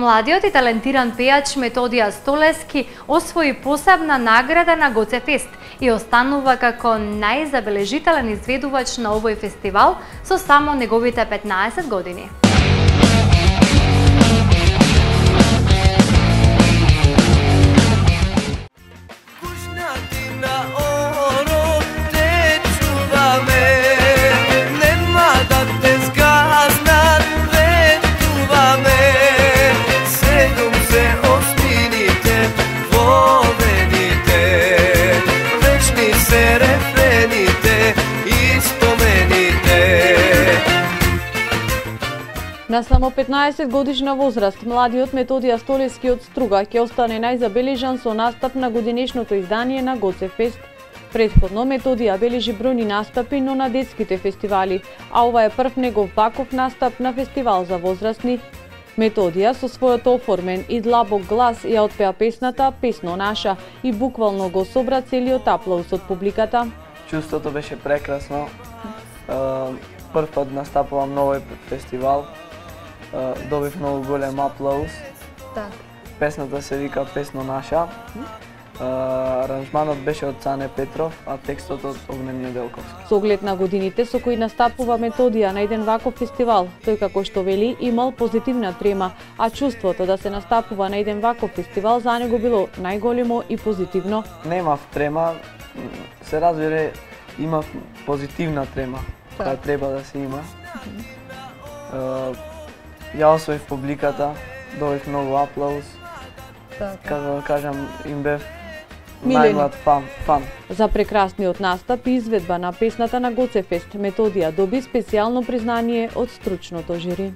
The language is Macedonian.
Младиот и талентиран пејач Методија Столески освои посебна награда на Гоцефест и останува како најзабележителен изведувач на овој фестивал со само неговите 15 години. На само 15 годишна возраст, младиот Методија Столески од Струга ќе остане најзабележан со настап на годинешното издание на Гоцефест. Претходно Методија бележи бројни настапи, но на детските фестивали, а ова е прв негов ваков настап на фестивал за возрастни. Методија со својот оформен и длабок глас ја отпеа песната "Песно наша" и буквално го собра целиот аплауз од публиката. Чувството беше прекрасно. Прв пат настапувам на овој фестивал. Добив многу голем аплауз. Песната се вика "Песно наша". Аранжманот беше од Цане Петров, а текстот од Огнен Неделковски. Со оглед на годините со кои настапува Методија на еден ваков фестивал, тој како што вели имал позитивна трема, а чувството да се настапува на еден ваков фестивал за него било најголемо и позитивно. Немав трема, се разбере, имав позитивна трема, која треба да се има. Ја освоив публиката, добив многу аплауз. Како да кажам, им бев најмлад фан. За прекрасниот настап и изведба на песната на Гоцефест, Методија доби специјално признание од стручното жири.